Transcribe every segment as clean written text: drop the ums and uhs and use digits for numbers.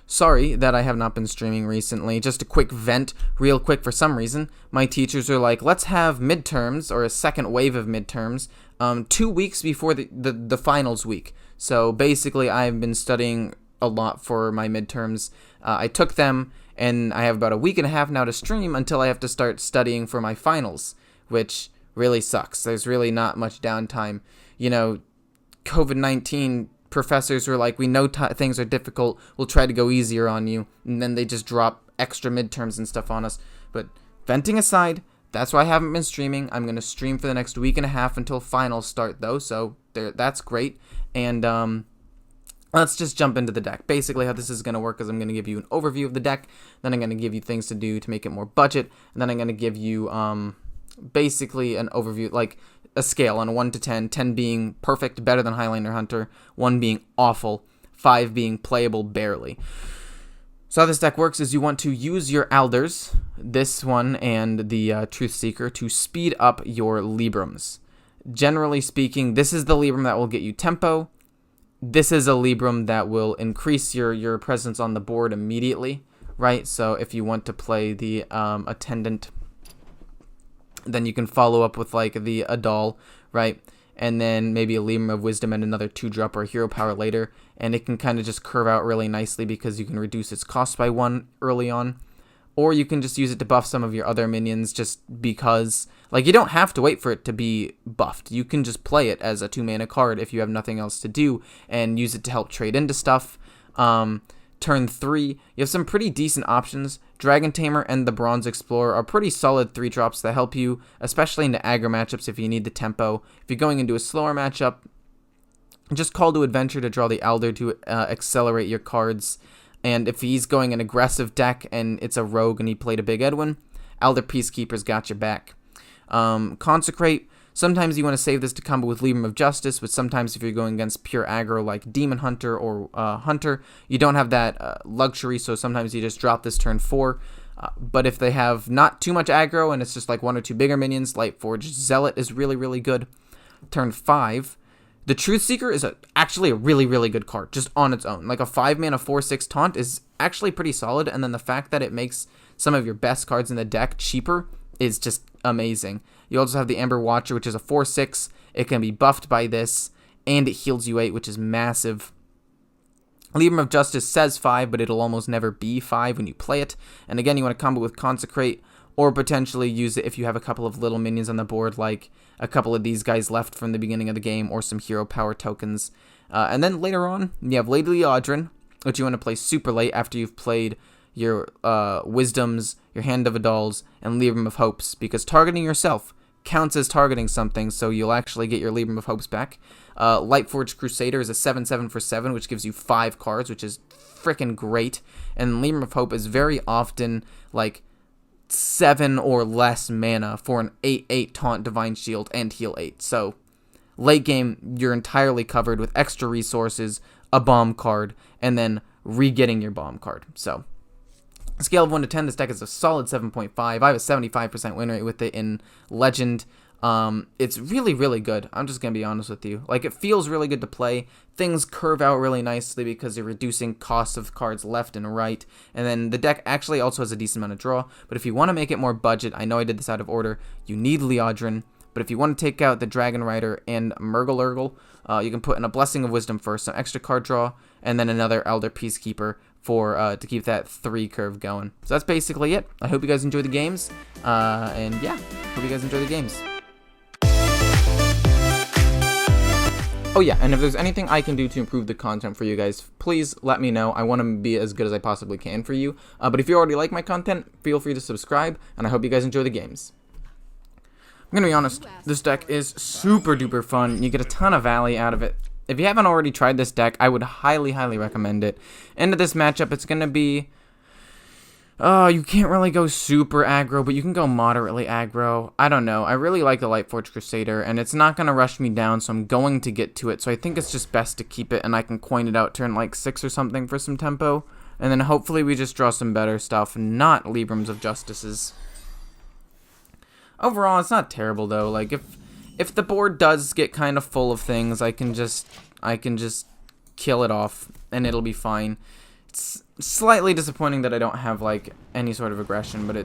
Sorry that I have not been streaming recently. Just a quick vent, real quick for some reason. My teachers are like, let's have midterms, or a second wave of midterms, 2 weeks before the finals week. So basically, I've been studying a lot for my midterms. I took them, and I have about a week and a half now to stream until I have to start studying for my finals, which really sucks. There's really not much downtime. You know, COVID-19 professors were like, we know things are difficult, we'll try to go easier on you, and then they just drop extra midterms and stuff on us. But venting aside, that's why I haven't been streaming. I'm going to stream for the next week and a half until finals start, though, so that's great. And let's just jump into the deck. Basically, how this is going to work is I'm going to give you an overview of the deck, then I'm going to give you things to do to make it more budget, and then I'm going to give you basically an overview, like a scale on 1 to 10, 10 being perfect, better than Highlander Hunter, 1 being awful, 5 being playable barely. So how this deck works is you want to use your Alders, this one and the Truth Seeker, to speed up your Librams. Generally speaking, this is the Libram that will get you tempo. This is a Libram that will increase your presence on the board immediately, right? So if you want to play the Attendant, then you can follow up with like the Adal, right? And then maybe a Libram of Wisdom and another 2-drop or Hero Power later. And it can kind of just curve out really nicely because you can reduce its cost by 1 early on. Or you can just use it to buff some of your other minions just because, like, you don't have to wait for it to be buffed. You can just play it as a 2-mana card if you have nothing else to do and use it to help trade into stuff. Turn 3, you have some pretty decent options. Dragon Tamer and the Bronze Explorer are pretty solid 3-drops that help you, especially into aggro matchups if you need the tempo. If you're going into a slower matchup, just Call to Adventure to draw the Alder to accelerate your cards. And if he's going an aggressive deck and it's a rogue and he played a Big Edwin, Alder Peacekeeper's got your back. Consecrate. Sometimes you want to save this to combo with Libram of Justice, but sometimes if you're going against pure aggro like Demon Hunter or Hunter, you don't have that luxury, so sometimes you just drop this turn 4. But if they have not too much aggro and it's just like 1 or 2 bigger minions, Lightforged Zealot is really, really good. Turn 5, the Truth Seeker is actually a really, really good card, just on its own. Like a 5-mana 4/6 taunt is actually pretty solid, and then the fact that it makes some of your best cards in the deck cheaper is just amazing. You also have the Amber Watcher, which is a 4/6. It can be buffed by this, and it heals you 8, which is massive. Libram of Justice says 5, but it'll almost never be 5 when you play it. And again, you want to combo with Consecrate, or potentially use it if you have a couple of little minions on the board, like a couple of these guys left from the beginning of the game, or some hero power tokens. And then later on, you have Lady Liadrin, which you want to play super late after you've played your Wisdoms, your Hand of Adals, and Libram of Hopes, because targeting yourself counts as targeting something, so you'll actually get your Libram of Hopes back. Lightforged Crusader is a 7/7 for 7, which gives you 5 cards, which is freaking great. And Libram of Hope is very often like 7 or less mana for an 8/8 taunt Divine Shield and heal 8. So late game, you're entirely covered with extra resources, a bomb card, and then re-getting your bomb card. So scale of 1 to 10, this deck is a solid 7.5. I have a 75% win rate with it in Legend. It's really, really good. I'm just going to be honest with you. Like, it feels really good to play. Things curve out really nicely because you're reducing costs of cards left and right. And then the deck actually also has a decent amount of draw. But if you want to make it more budget, I know I did this out of order, you need Liadrin. But if you want to take out the Dragon Rider and Murgle, you can put in a Blessing of Wisdom first, some extra card draw, and then another Elder Peacekeeper for to keep that 3 curve going. So that's basically it. I hope you guys enjoy the games. And yeah, hope you guys enjoy the games. Oh yeah, and if there's anything I can do to improve the content for you guys, please let me know. I want to be as good as I possibly can for you. But if you already like my content, feel free to subscribe, and I hope you guys enjoy the games. I'm gonna be honest, this deck is super duper fun. You get a ton of value out of it. If you haven't already tried this deck, I would highly, highly recommend it. Into this matchup, it's gonna be... you can't really go super aggro, but you can go moderately aggro. I don't know. I really like the Lightforged Crusader, and it's not going to rush me down, so I'm going to get to it. So I think it's just best to keep it, and I can coin it out turn like 6 or something for some tempo. And then hopefully we just draw some better stuff, not Librams of Justices. Overall, it's not terrible, though. Like, if the board does get kind of full of things, I can just kill it off, and it'll be fine. It's slightly disappointing that I don't have, like, any sort of aggression, but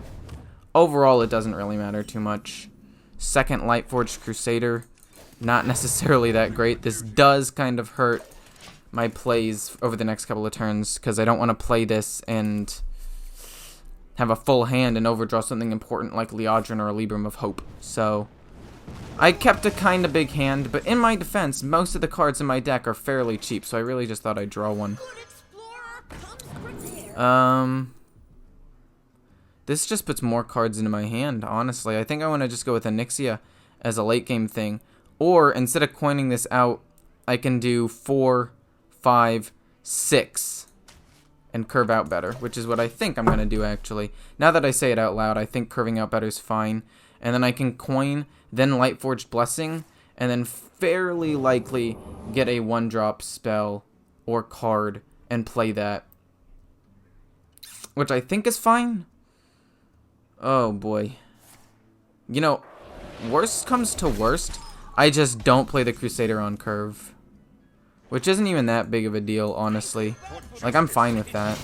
overall, it doesn't really matter too much. Second Lightforged Crusader, not necessarily that great. This does kind of hurt my plays over the next couple of turns, because I don't want to play this and have a full hand and overdraw something important like Liadrin or a Libram of Hope. So I kept a kind of big hand, but in my defense, most of the cards in my deck are fairly cheap, so I really just thought I'd draw one. This just puts more cards into my hand, honestly. I think I want to just go with Onyxia as a late game thing. Or, instead of coining this out, I can do 4, 5, 6 and curve out better, which is what I think I'm going to do, actually. Now that I say it out loud, I think curving out better is fine. And then I can coin, then Lightforged Blessing, and then fairly likely get a 1-drop spell or card and play that, which I think is fine. Oh boy. You know, worst comes to worst, I just don't play the Crusader on curve, which isn't even that big of a deal, honestly. Like, I'm fine with that.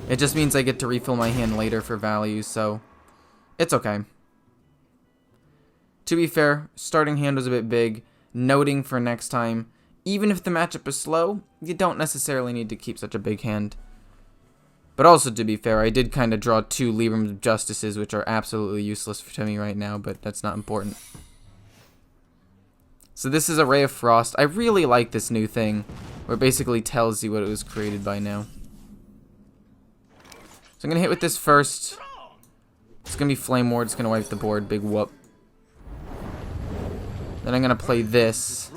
It just means I get to refill my hand later for value, so it's okay. To be fair, starting hand was a bit big. Noting for next time, even if the matchup is slow, you don't necessarily need to keep such a big hand. But also, to be fair, I did kind of draw 2 Libram Justices, which are absolutely useless to me right now, but that's not important. So this is a Ray of Frost. I really like this new thing, where it basically tells you what it was created by now. So I'm going to hit with this first. It's going to be Flame Ward. It's going to wipe the board. Big whoop. Then I'm going to play this.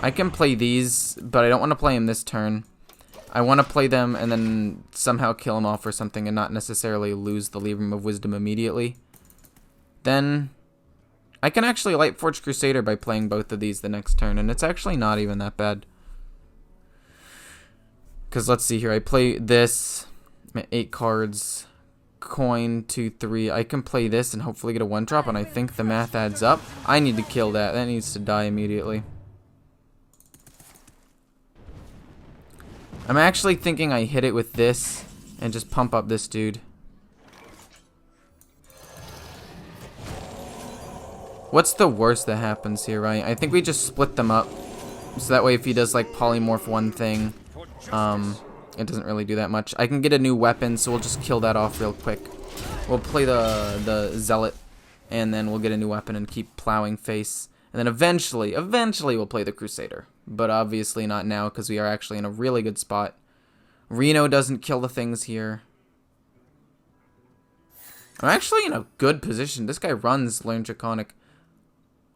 I can play these, but I don't want to play them this turn. I want to play them and then somehow kill them off or something and not necessarily lose the Libram of Wisdom immediately. Then I can actually Lightforged Crusader by playing both of these the next turn, and it's actually not even that bad. Because let's see here, I play this, 8 cards, coin, 2, 3. I can play this and hopefully get a 1-drop, and I think the math adds up. I need to kill that. That needs to die immediately. I'm actually thinking I hit it with this and just pump up this dude. What's the worst that happens here, right? I think we just split them up. So that way if he does like polymorph one thing, it doesn't really do that much. I can get a new weapon, so we'll just kill that off real quick. We'll play the Zealot, and then we'll get a new weapon and keep plowing face. And then eventually we'll play the Crusader. But obviously not now, because we are actually in a really good spot. Reno doesn't kill the things here. I'm actually in a good position. This guy runs Learn Draconic.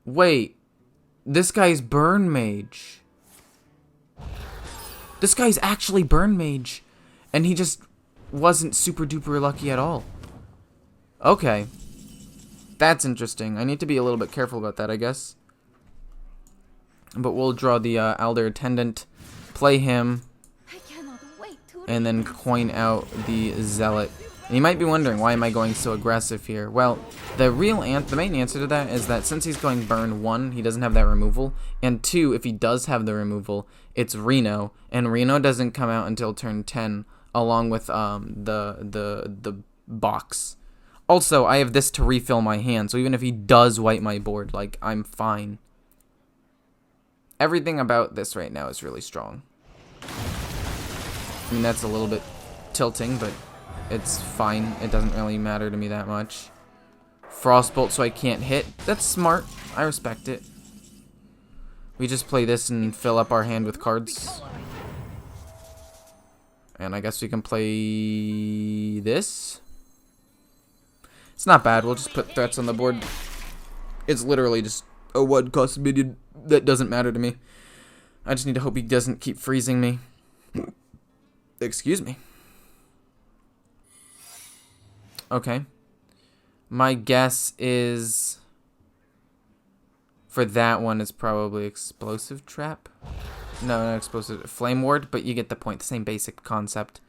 Wait. This guy's Burn Mage. This guy's actually Burn Mage. And he just wasn't super duper lucky at all. Okay. That's interesting. I need to be a little bit careful about that, I guess. But we'll draw the Elder Attendant, play him, and then coin out the Zealot. And you might be wondering, why am I going so aggressive here? Well, the main answer to that is that since he's going Burn 1, he doesn't have that removal. And 2, if he does have the removal, it's Reno. And Reno doesn't come out until turn 10, along with the box. Also, I have this to refill my hand, so even if he does wipe my board, like, I'm fine. Everything about this right now is really strong. I mean, that's a little bit tilting, but it's fine. It doesn't really matter to me that much. Frostbolt so I can't hit. That's smart. I respect it. We just play this and fill up our hand with cards. And I guess we can play this. It's not bad. We'll just put threats on the board. It's literally just a 1-cost minion that doesn't matter to me. I just need to hope he doesn't keep freezing me. Excuse me. Okay. My guess is for that one is probably Explosive Trap. No, not Explosive. Flame Ward, but you get the point. The same basic concept.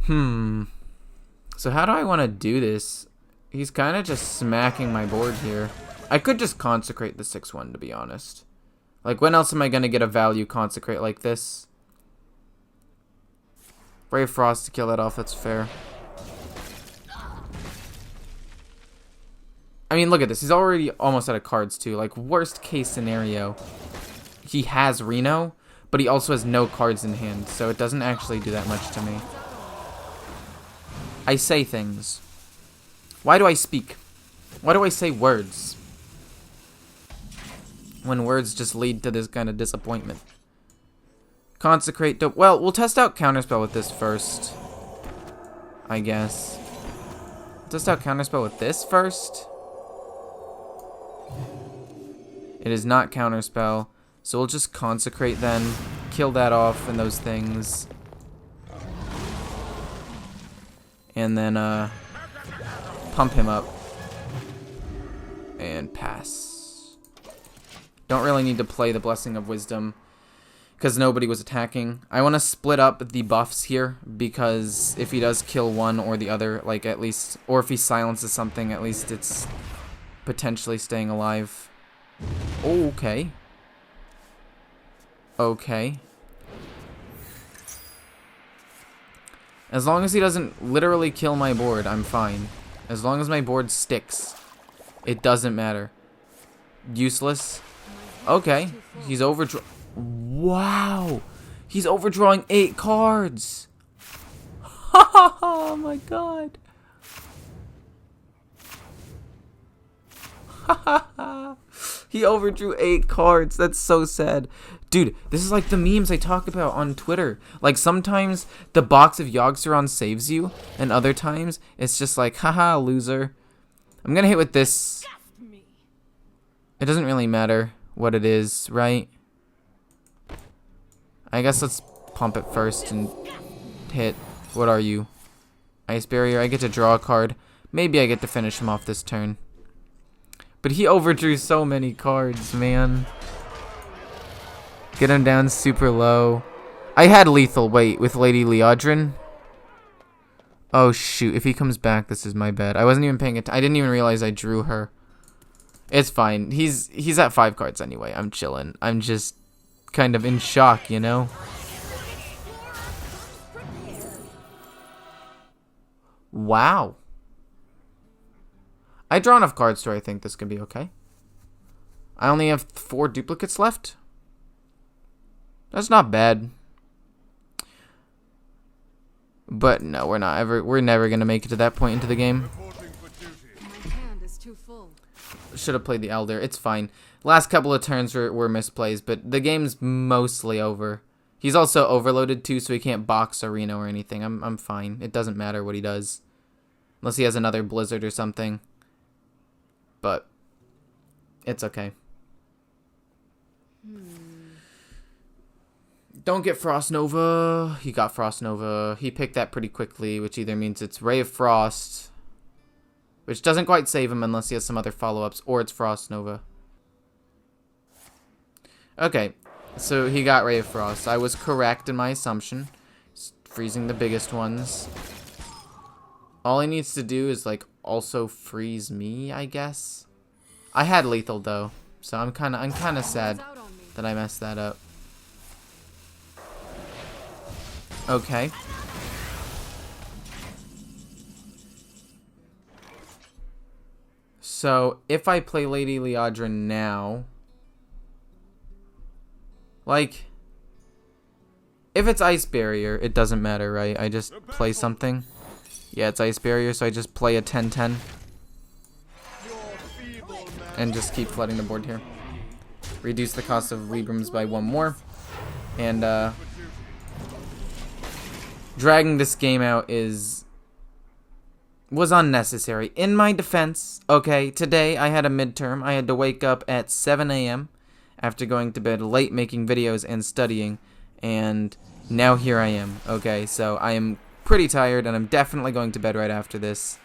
So how do I want to do this? He's kind of just smacking my board here. I could just consecrate the 6-1, to be honest. Like, when else am I gonna get a value consecrate like this? Ray of Frost to kill that off, that's fair. I mean, look at this. He's already almost out of cards, too. Like, worst case scenario, he has Reno, but he also has no cards in hand, so it doesn't actually do that much to me. I say things. Why do I speak? Why do I say words? When words just lead to this kind of disappointment. Consecrate dope. Well, we'll test out Counterspell with this first. I guess. Test out Counterspell with this first. It is not Counterspell. So we'll just Consecrate then. Kill that off and those things. And then, pump him up. And pass. Don't really need to play the Blessing of Wisdom, because nobody was attacking. I want to split up the buffs here, because if he does kill one or the other, like at least, or if he silences something, at least it's potentially staying alive. Oh, okay. Okay. As long as he doesn't literally kill my board, I'm fine. As long as my board sticks, it doesn't matter. Useless. Okay. He's overdraw. Wow. He's overdrawing 8 cards. Oh my god. He overdrew 8 cards. That's so sad. Dude, this is like the memes I talk about on Twitter. Like, sometimes the box of Yogg-Saron saves you, and other times it's just like, haha, loser. I'm gonna hit with this. It doesn't really matter what it is, right? I guess let's pump it first and hit. What are you? Ice Barrier. I get to draw a card. Maybe I get to finish him off this turn. But he overdrew so many cards, man. Get him down super low. I had lethal weight with Lady Leodrin. Oh shoot, if he comes back, this is my bad. I wasn't even paying attention. I didn't even realize I drew her. It's fine. He's at 5 cards anyway. I'm chilling. I'm just kind of in shock, you know? Wow. I draw enough cards to I think this could be okay. I only have 4 duplicates left. That's not bad. But no, we're never gonna make it to that point into the game. Should have played the Elder. It's fine. Last couple of turns were misplays, but the game's mostly over. He's also overloaded too, so he can't box or Reno or anything. I'm fine. It doesn't matter what he does. Unless he has another Blizzard or something. But it's okay. Don't get Frost Nova. He got Frost Nova. He picked that pretty quickly, which either means it's Ray of Frost, which doesn't quite save him unless he has some other follow-ups, or it's Frost Nova. Okay, so he got Ray of Frost. I was correct in my assumption. Freezing the biggest ones. All he needs to do is, like, also freeze me, I guess. I had lethal, though, so I'm kind of sad that I messed that up. Okay. So, if I play Lady Leodrin now, like, if it's Ice Barrier, it doesn't matter, right? I just play something. Yeah, it's Ice Barrier, so I just play a 10-10. And just keep flooding the board here. Reduce the cost of Librams by 1 more. And, dragging this game out was unnecessary. In my defense, okay, today I had a midterm. I had to wake up at 7 a.m. after going to bed late making videos and studying, and now here I am, okay? So I am pretty tired, and I'm definitely going to bed right after this.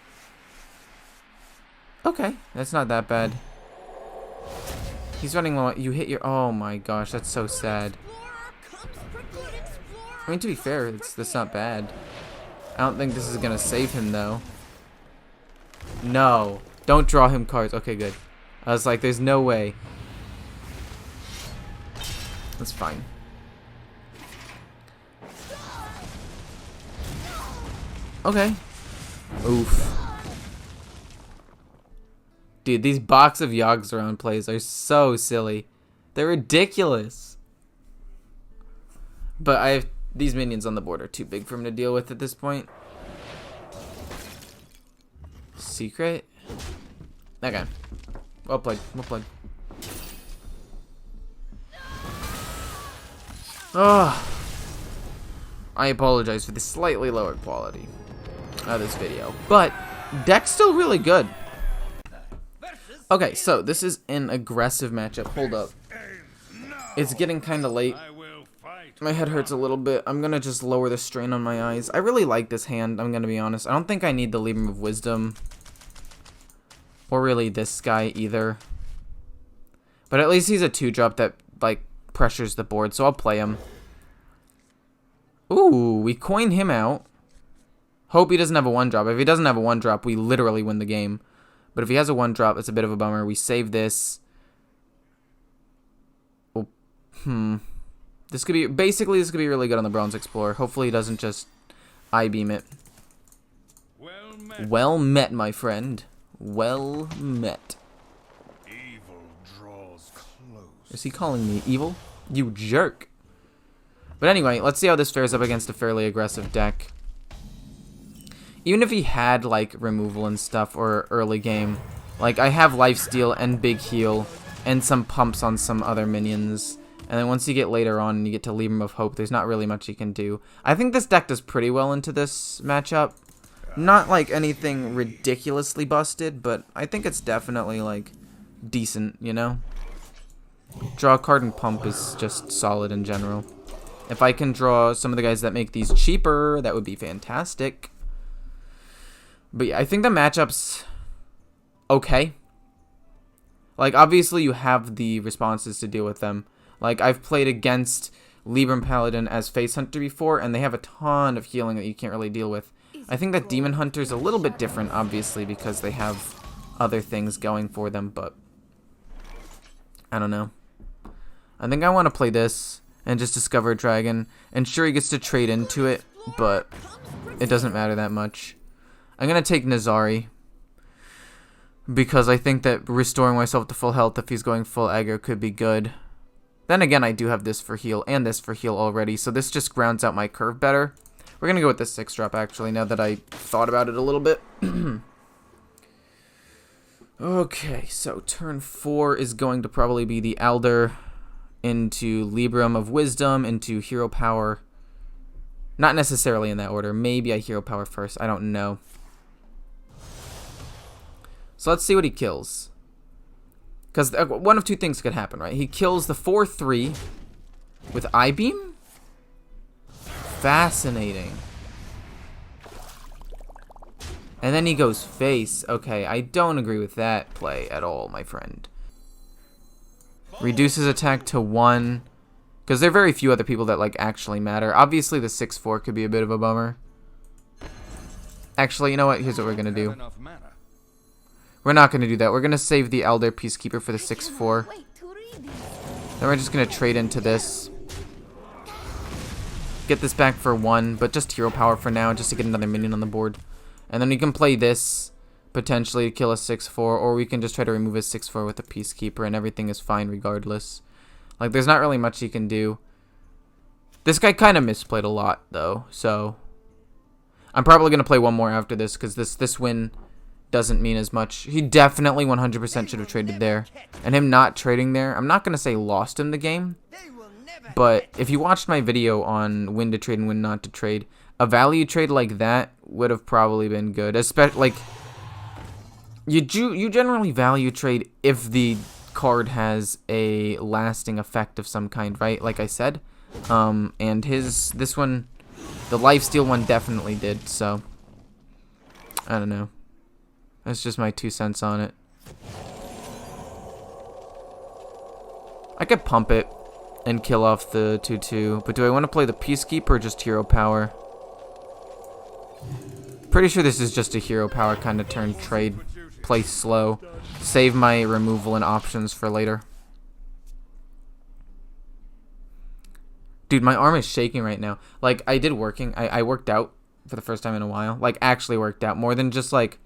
Okay, that's not that bad. He's running low. You hit your... Oh my gosh, that's so sad. I mean, to be fair, that's not bad. I don't think this is going to save him, though. No. Don't draw him cards. Okay, good. I was like, there's no way. That's fine. Okay. Oof. Dude, these box of Yogs around plays are so silly. They're ridiculous. But I have these minions on the board are too big for him to deal with at this point. Secret? Okay. Well played. Well played. Oh. I apologize for the slightly lower quality of this video. But deck's still really good. Okay, so this is an aggressive matchup. Hold up. It's getting kind of late. My head hurts a little bit. I'm going to just lower the strain on my eyes. I really like this hand, I'm going to be honest. I don't think I need the Libram of Wisdom. Or really this guy either. But at least he's a 2-drop that, like, pressures the board. So I'll play him. Ooh, we coin him out. Hope he doesn't have a 1-drop. If he doesn't have a 1-drop, we literally win the game. But if he has a 1-drop, it's a bit of a bummer. We save this. Oh, This could be, basically, this could be really good on the Bronze Explorer. Hopefully he doesn't just I-beam it. Well met, my friend. Well met. Evil draws close. Is he calling me evil? You jerk. But anyway, let's see how this fares up against a fairly aggressive deck. Even if he had, like, removal and stuff, or early game, like, I have lifesteal and big heal, and some pumps on some other minions, and then once you get later on and you get to Libram of Hope, there's not really much you can do. I think this deck does pretty well into this matchup. Not, like, anything ridiculously busted, but I think it's definitely, like, decent, you know? Draw a card and pump is just solid in general. If I can draw some of the guys that make these cheaper, that would be fantastic. But yeah, I think the matchup's okay. Like, obviously you have the responses to deal with them. Like, I've played against Libram Paladin as Face Hunter before, and they have a ton of healing that you can't really deal with. I think that Demon Hunter's a little bit different, obviously, because they have other things going for them, but I don't know. I think I want to play this and just discover a dragon, and sure, he gets to trade into it, but it doesn't matter that much. I'm going to take Nazari, because I think that restoring myself to full health if he's going full aggro could be good. Then again, I do have this for heal and this for heal already, so this just grounds out my curve better. We're going to go with this 6-drop, actually, now that I thought about it a little bit. Okay, so turn 4 is going to probably be the Elder into Libram of Wisdom into Hero Power. Not necessarily in that order. Maybe I Hero Power first. I don't know. So let's see what he kills. Because one of two things could happen, right? He kills the 4-3 with I-Beam? Fascinating. And then he goes face. Okay, I don't agree with that play at all, my friend. Reduces attack to 1. Because there are very few other people that, like, actually matter. Obviously, the 6-4 could be a bit of a bummer. Actually, you know what? Here's what we're going to do. We're not going to do that. We're going to save the Elder Peacekeeper for the 6-4. Then we're just going to trade into this. Get this back for 1, but just hero power for now, just to get another minion on the board. And then we can play this, potentially to kill a 6-4, or we can just try to remove a 6-4 with a Peacekeeper, and everything is fine regardless. Like, there's not really much he can do. This guy kind of misplayed a lot, though, so I'm probably going to play one more after this, because this win doesn't mean as much. He definitely 100% should have traded there. And him not trading there, I'm not going to say lost him the game, but if you watched my video on when to trade and when not to trade, a value trade like that would have probably been good. Especially, like, you generally value trade if the card has a lasting effect of some kind, right? Like I said. And this one, the lifesteal one definitely did, so I don't know. That's just my 2 cents on it. I could pump it and kill off the 2-2, but do I want to play the Peacekeeper or just hero power? Pretty sure this is just a hero power kind of turn trade. Play slow. Save my removal and options for later. Dude, my arm is shaking right now. Like, I worked out for the first time in a while. Like, actually worked out. More than just, like,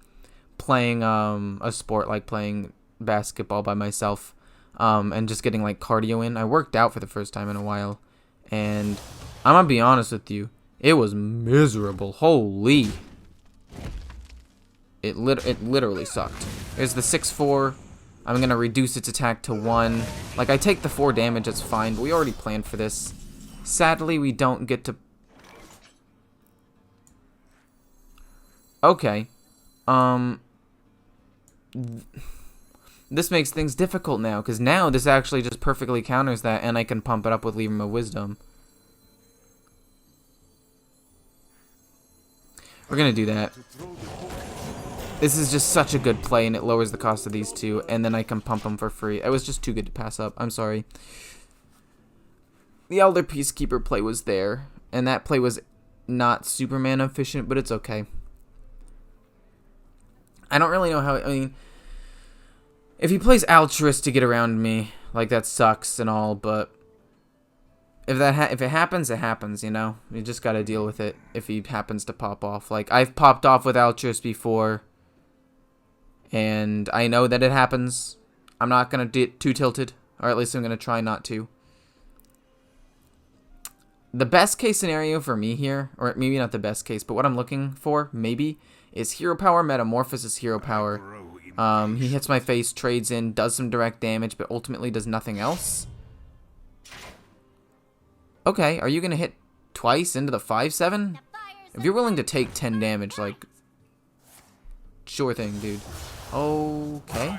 playing a sport, like playing basketball by myself. And just getting, like, cardio in. I worked out for the first time in a while. And I'm gonna be honest with you. It was miserable. Holy. It literally sucked. Here's the 6-4. I'm going to reduce its attack to 1. Like, I take the 4 damage, it's fine, but we already planned for this. Sadly, we don't get to... Okay. This makes things difficult now, because now this actually just perfectly counters that, and I can pump it up with Libram of Wisdom. We're going to do that. This is just such a good play, and it lowers the cost of these two, and then I can pump them for free. It was just too good to pass up. I'm sorry. The Elder Peacekeeper play was there, and that play was not super mana efficient, but it's okay. I don't really know how... I mean, if he plays Altruist to get around me, like, that sucks and all, but... If it happens, it happens, you know? You just gotta deal with it if he happens to pop off. Like, I've popped off with Altruist before... And I know that it happens. I'm not going to get too tilted. Or at least I'm going to try not to. The best case scenario for me here, or maybe not the best case, but what I'm looking for, maybe, is Hero Power, Metamorphosis Hero Power. He hits my face, trades in, does some direct damage, but ultimately does nothing else. Okay, are you going to hit twice into the 5/7? If you're willing to take 10 damage, like, sure thing, dude. Okay.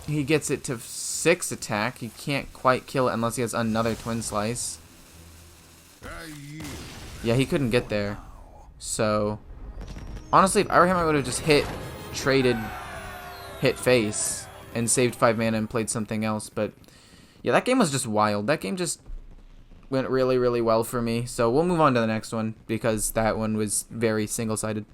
He gets it to 6 attack. He can't quite kill it unless he has another Twin Slice. Yeah, he couldn't get there. So, honestly, if I were him, I would have just traded, hit face, and saved 5 mana and played something else. But, yeah, that game was just wild. That game just went really, really well for me. So, we'll move on to the next one, because that one was very single-sided.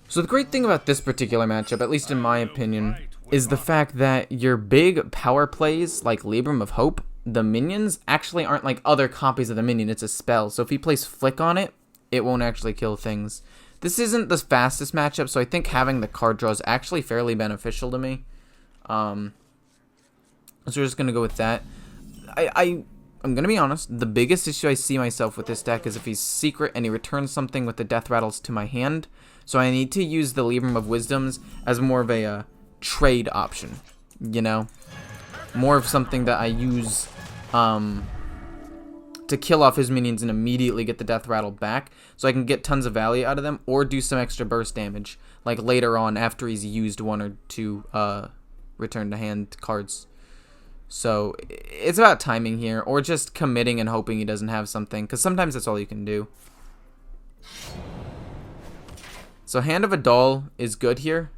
So the great thing about this particular matchup, at least in my opinion, is the fact that your big power plays, like Libram of Hope, the minions actually aren't like other copies of the minion, it's a spell. So if he plays Flick on it, it won't actually kill things. This isn't the fastest matchup, so I think having the card draw is actually fairly beneficial to me. So we're just going to go with that. I'm going to be honest, the biggest issue I see myself with this deck is if he's secret and he returns something with the Death Rattles to my hand. So I need to use the Libram of Wisdoms as more of a trade option, you know? More of something that I use to kill off his minions and immediately get the Death Rattle back, so I can get tons of value out of them, or do some extra burst damage, like later on after he's used 1 or 2 return to hand cards. So it's about timing here, or just committing and hoping he doesn't have something, because sometimes that's all you can do. So Hand of a Doll is good here,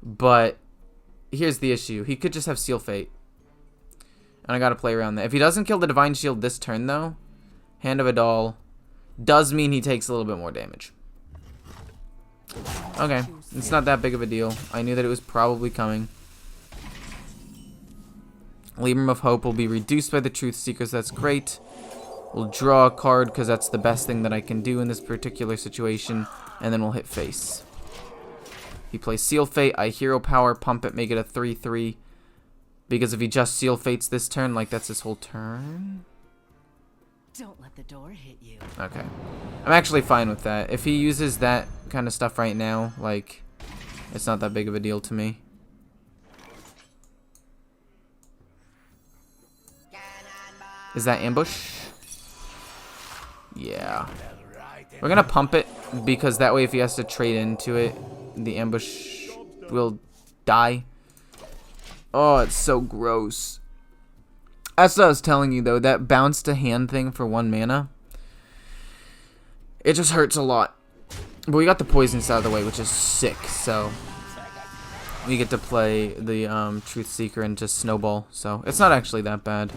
but here's the issue. He could just have Seal Fate, and I gotta play around that. If he doesn't kill the Divine Shield this turn, though, Hand of a Doll does mean he takes a little bit more damage. Okay, it's not that big of a deal. I knew that it was probably coming. Libram of Hope will be reduced by the Truth Seekers. That's great. We'll draw a card because that's the best thing that I can do in this particular situation. And then we'll hit face. He plays Seal Fate. I Hero Power, pump it, make it a 3/3. Because if he just Seal Fates this turn, like that's his whole turn. Don't let the door hit you. Okay. I'm actually fine with that. If he uses that kind of stuff right now, like, it's not that big of a deal to me. Is that ambush? Yeah. We're gonna pump it because that way if he has to trade into it, the ambush will die. Oh, it's so gross. That's what I was telling you though, that bounce to hand thing for 1 mana. It just hurts a lot. But we got the poisons out of the way, which is sick, so we get to play the Truth Seeker and just snowball, so it's not actually that bad.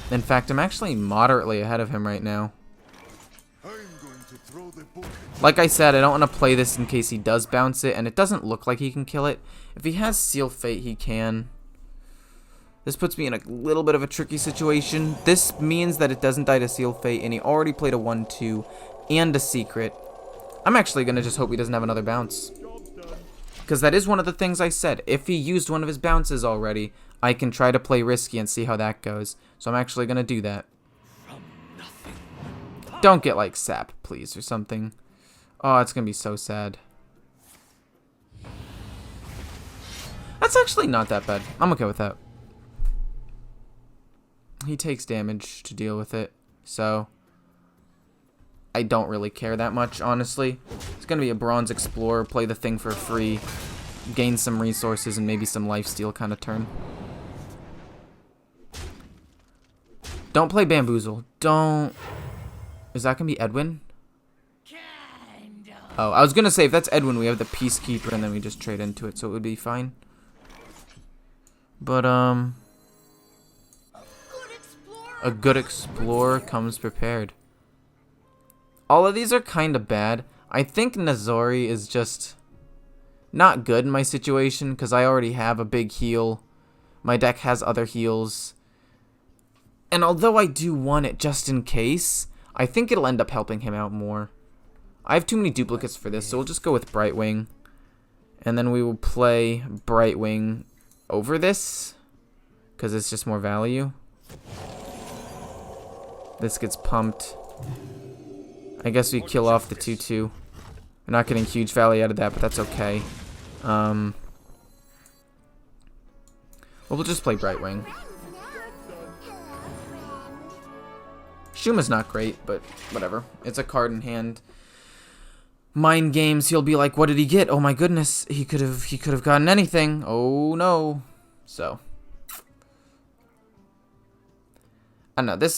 In fact, I'm actually moderately ahead of him right now. Like I said, I don't want to play this in case he does bounce it, and it doesn't look like he can kill it. If he has Seal Fate, he can. This puts me in a little bit of a tricky situation. This means that it doesn't die to Seal Fate, and he already played a 1/2 and a secret. I'm actually going to just hope he doesn't have another bounce. Because that is one of the things I said. If he used one of his bounces already, I can try to play risky and see how that goes. So I'm actually going to do that. Don't get like sap, please, or something. Oh, it's going to be so sad. That's actually not that bad. I'm okay with that. He takes damage to deal with it, so I don't really care that much, honestly. It's going to be a Bronze Explorer, play the thing for free, gain some resources, and maybe some lifesteal kind of turn. Don't play Bamboozle. Don't... Is that going to be Edwin? Oh, I was going to say, if that's Edwin, we have the Peacekeeper, and then we just trade into it, so it would be fine. But, a good explorer comes prepared. All of these are kind of bad. I think Nazori is just not good in my situation because I already have a big heal. My deck has other heals. And although I do want it just in case, I think it'll end up helping him out more. I have too many duplicates for this, so we'll just go with Brightwing. And then we will play Brightwing over this because it's just more value. This gets pumped. I guess we kill off the 2/2. We're not getting huge value out of that, but that's okay. Well, we'll just play Brightwing. Shuma's not great, but whatever. It's a card in hand. Mind games, he'll be like, what did he get? Oh my goodness, he could have gotten anything. Oh no. So I don't know,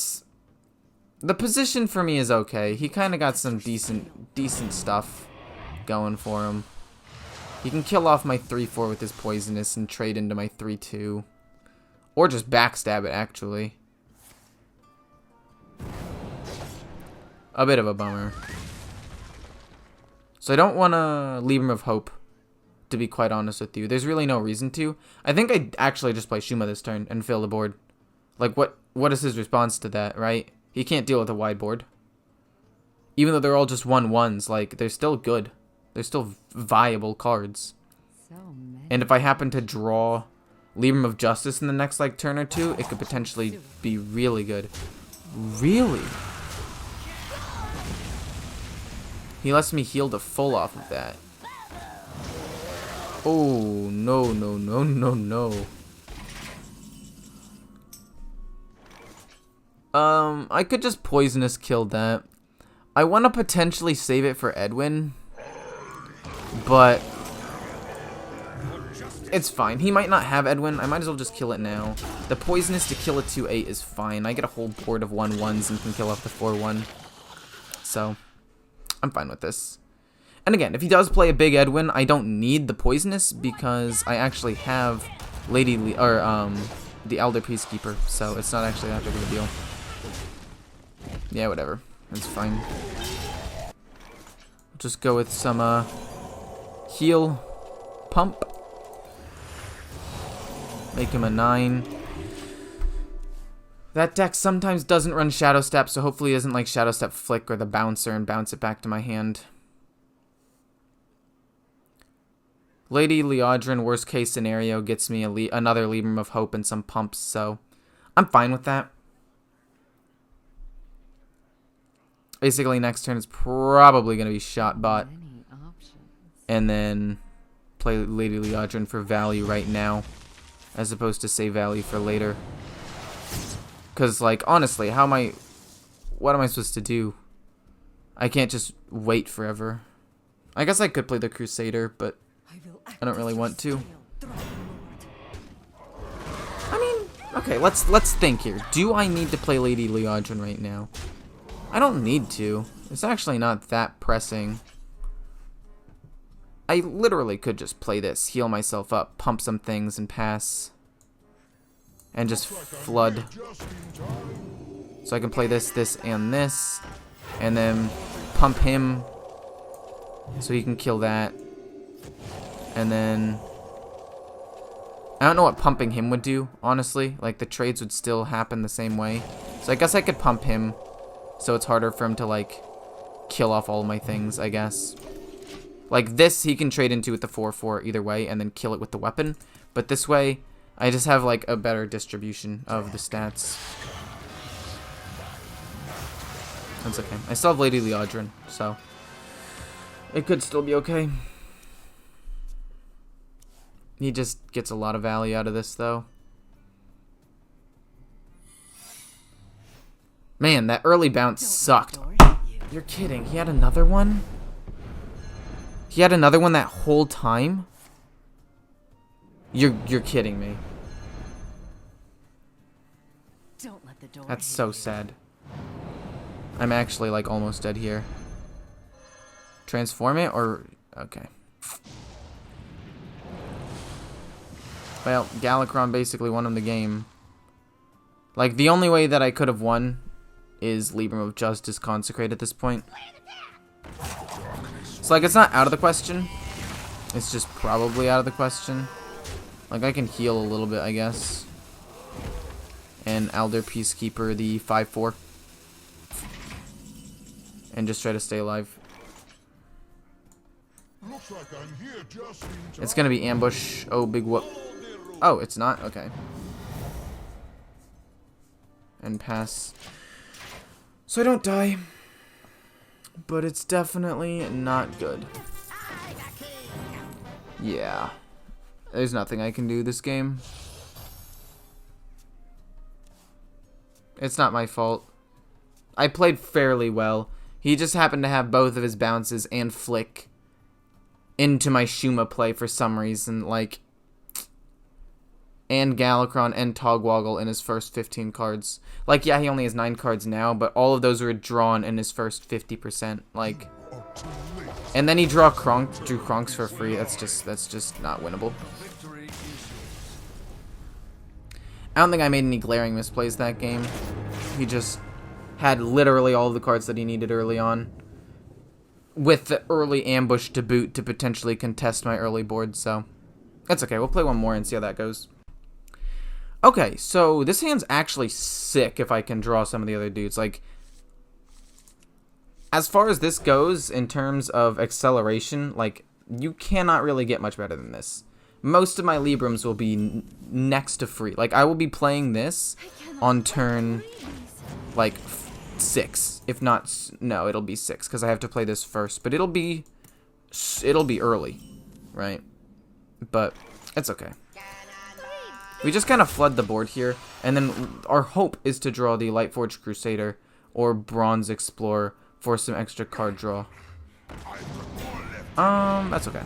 the position for me is okay. He kind of got some decent stuff going for him. He can kill off my 3/4 with his poisonous and trade into my 3/2. Or just backstab it, actually. A bit of a bummer. So I don't want to Libram of Hope, to be quite honest with you. There's really no reason to. I think I'd actually just play Shuma this turn and fill the board. Like, what is his response to that, right? He can't deal with a wide board. Even though they're all just 1/1s, like, they're still good. They're still viable cards. And if I happen to draw Libram of Justice in the next, like, turn or two, it could potentially be really good. Really? He lets me heal to full off of that. Oh, no, no, no, no, no. I could just poisonous kill that. I want to potentially save it for Edwin, but it's fine. He might not have Edwin. I might as well just kill it now. The poisonous to kill a 2/8 is fine. I get a whole board of 1/1s and can kill off the 4/1. So I'm fine with this. And again, if he does play a big Edwin, I don't need the poisonous because I actually have the Elder Peacekeeper, so it's not actually that big of a deal. Yeah, whatever. It's fine. Just go with some heal pump. Make him a 9. That deck sometimes doesn't run Shadow Step, so hopefully it doesn't like Shadow Step Flick or the Bouncer and bounce it back to my hand. Lady Leodrin, worst case scenario, gets me another Libram of Hope and some pumps, so I'm fine with that. Basically, next turn is probably going to be Shot Bot. And then play Lady Leodrin for value right now, as opposed to save value for later. Because, like, honestly, what am I supposed to do? I can't just wait forever. I guess I could play the Crusader, but I don't really want to. I mean, okay, let's think here. Do I need to play Lady Leodrin right now? I don't need to. It's actually not that pressing. I literally could just play this, heal myself up, pump some things, and pass. And just flood. So I can play this, this, and this. And then pump him so he can kill that. And then I don't know what pumping him would do, honestly. Like, the trades would still happen the same way. So I guess I could pump him, so it's harder for him to, like, kill off all of my things, I guess. Like, this he can trade into with the 4/4 either way, and then kill it with the weapon. But this way, I just have, like, a better distribution of the stats. That's okay. I still have Lady Leodrin, so it could still be okay. He just gets a lot of value out of this, though. Man, that early bounce sucked. You're kidding. He had another one? He had another one that whole time? You're kidding me. Don't let the door That's hit so you. sad. I'm actually, like, almost dead here. Transform it, or... Okay. Well, Galakron basically won him the game. Like, the only way that I could have won is Libram of Justice Consecrate at this point. So, like, it's not out of the question. It's just probably out of the question. Like, I can heal a little bit, I guess. And Elder Peacekeeper, the 5/4. And just try to stay alive. Looks like I'm here just in time. It's gonna be ambush. Oh, big whoop. Oh, it's not? Okay. And pass. So I don't die. But it's definitely not good. Yeah. There's nothing I can do this game. It's not my fault. I played fairly well. He just happened to have both of his bounces and flick into my Shuma play for some reason, like, and Galakron and Togwoggle in his first 15 cards. Like, yeah, he only has 9 cards now, but all of those were drawn in his first 50%, like, and then he drew Kronks for free. That's just not winnable. I don't think I made any glaring misplays that game. He just had literally all of the cards that he needed early on, with the early ambush to boot to potentially contest my early board, so that's okay. We'll play one more and see how that goes. Okay, so this hand's actually sick if I can draw some of the other dudes. Like, as far as this goes in terms of acceleration, like, you cannot really get much better than this. Most of my Librams will be next to free. Like, I will be playing this on turn, like, 6, if not, no, it'll be 6 because I have to play this first, but it'll be early, right? But it's okay. We just kind of flood the board here, and then our hope is to draw the Lightforged Crusader or Bronze Explorer for some extra card draw. That's okay.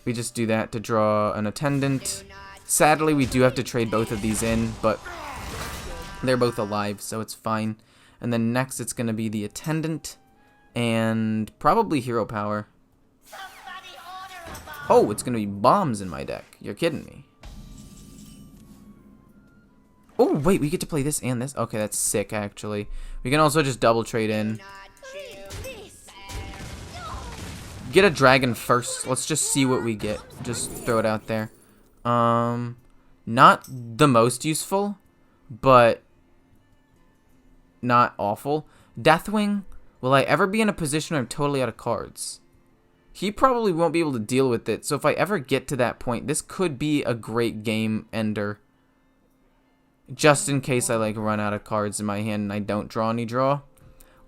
We just do that to draw an Attendant. Sadly, we do have to trade both of these in, but they're both alive, so it's fine. And then next, it's going to be the Attendant and probably Hero Power. Oh, it's going to be bombs in my deck. You're kidding me. Oh, wait, we get to play this and this? Okay, that's sick, actually. We can also just double trade in. Get a dragon first. Let's just see what we get. Just throw it out there. Not the most useful, but not awful. Deathwing, will I ever be in a position where I'm totally out of cards? He probably won't be able to deal with it, so if I ever get to that point, this could be a great game ender. Just in case I, like, run out of cards in my hand and I don't draw any draw.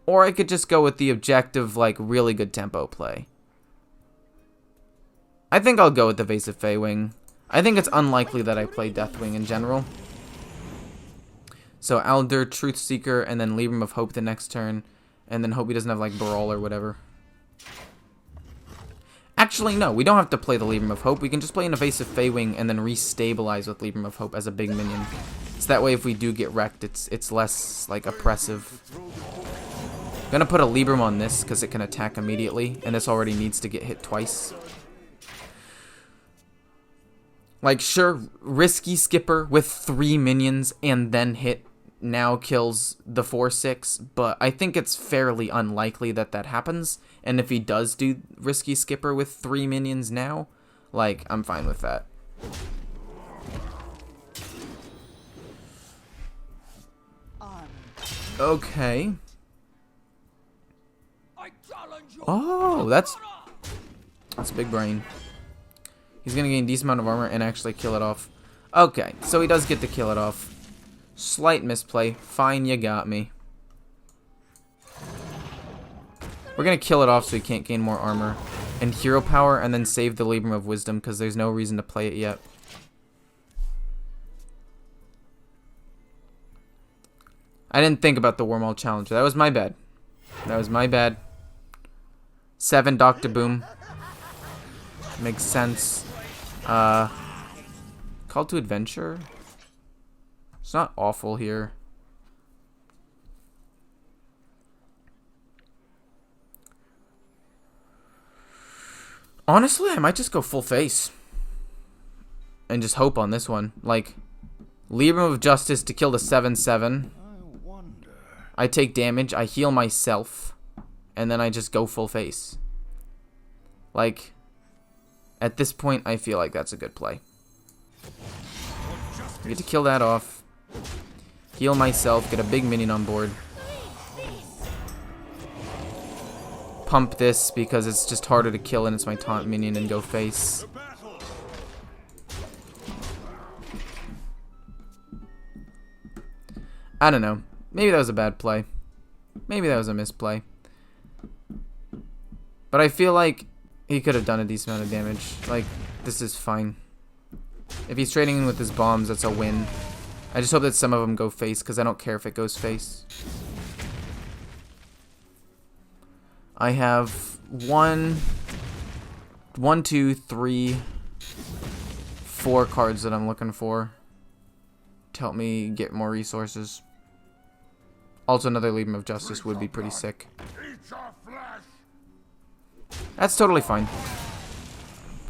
Or I could just go with the objective, like, really good tempo play. I think I'll go with the Vase of Feywing. I think it's unlikely that I play Deathwing in general. So Elder, Truthseeker, and then Libram of Hope the next turn. And then hope he doesn't have, like, Brawl or whatever. Actually, no, we don't have to play the Libram of Hope. We can just play an Evasive Feywing and then restabilize with Libram of Hope as a big minion. So that way if we do get wrecked, it's less, like, oppressive. I'm gonna put a Libram on this because it can attack immediately, and this already needs to get hit twice. Like, sure, risky Skipper with 3 minions and then hit now kills the 4/6, but I think it's fairly unlikely that that happens. And if he does do Risky Skipper with 3 minions now, like, I'm fine with that. Okay. Oh, that's big brain. He's gonna gain a decent amount of armor and actually kill it off. Okay, so he does get to kill it off. Slight misplay. Fine, you got me. We're gonna kill it off so he can't gain more armor and hero power, and then save the Libram of Wisdom because there's no reason to play it yet. I didn't think about the Wormhole Challenger. That was my bad. That was my bad. 7 Dr. Boom. Makes sense. Call to Adventure. It's not awful here. Honestly, I might just go full face. And just hope on this one. Like, Libram of Justice to kill the 7/7. I take damage, I heal myself, and then I just go full face. Like, at this point, I feel like that's a good play. I get to kill that off. Heal myself, get a big minion on board. Pump this because it's just harder to kill and it's my taunt minion, and go face. I don't know. Maybe that was a bad play. Maybe that was a misplay. But I feel like he could have done a decent amount of damage. Like, this is fine. If he's trading in with his bombs, that's a win. I just hope that some of them go face, because I don't care if it goes face. I have 1, 2, 3, 4 cards that I'm looking for to help me get more resources. Also, another Libram of Justice would be pretty sick. That's totally fine.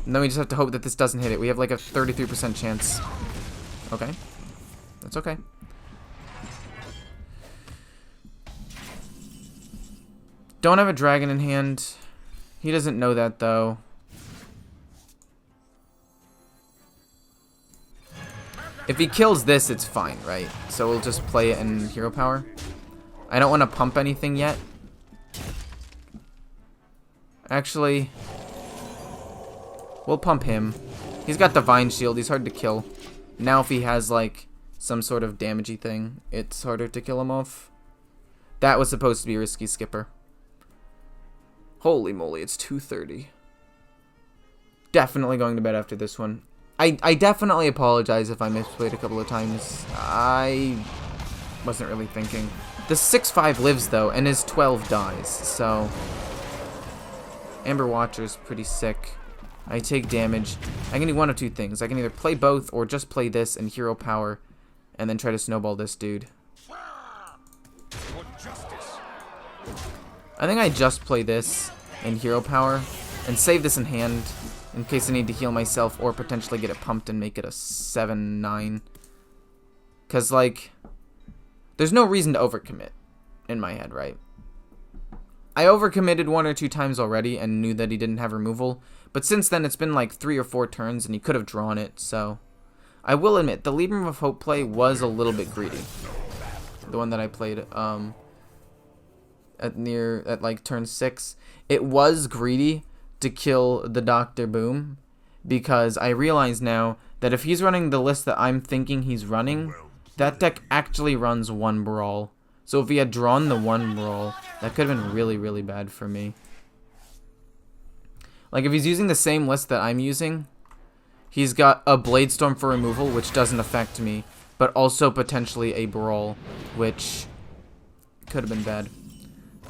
And then we just have to hope that this doesn't hit it. We have like a 33% chance. Okay. That's okay. Don't have a dragon in hand. He doesn't know that, though. If he kills this, it's fine, right? So we'll just play it in hero power. I don't want to pump anything yet. Actually, we'll pump him. He's got Divine Shield. He's hard to kill. Now if he has, like, some sort of damagey thing, it's harder to kill him off. That was supposed to be a Risky Skipper. Holy moly, it's 2:30. Definitely going to bed after this one. I definitely apologize if I misplayed a couple of times. I wasn't really thinking. The 6/5 lives, though, and his 12 dies, so... Amber Watcher's pretty sick. I take damage. I can do one of two things. I can either play both or just play this and hero power and then try to snowball this dude. I think I just play this and hero power and save this in hand in case I need to heal myself or potentially get it pumped and make it a 7/9. Because, like, there's no reason to overcommit in my head, right? I overcommitted 1 or 2 times already and knew that he didn't have removal. But since then, it's been like 3 or 4 turns and he could have drawn it, so... I will admit, the Libram of Hope play was a little bit greedy. The one that I played at like turn 6. It was greedy to kill the Dr. Boom, because I realize now that if he's running the list that I'm thinking he's running, that deck actually runs 1 Brawl. So if he had drawn the 1 Brawl, that could have been really, really bad for me. Like, if he's using the same list that I'm using, he's got a Bladestorm for removal, which doesn't affect me, but also potentially a Brawl, which could have been bad.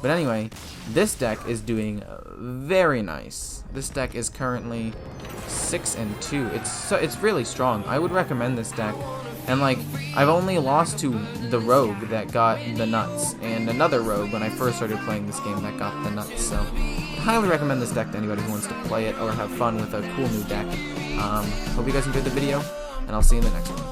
But anyway, this deck is doing very nice. This deck is currently 6-2. It's really strong. I would recommend this deck. And, like, I've only lost to the Rogue that got the nuts, and another Rogue when I first started playing this game that got the nuts. So, I highly recommend this deck to anybody who wants to play it or have fun with a cool new deck. Hope you guys enjoyed the video, and I'll see you in the next one.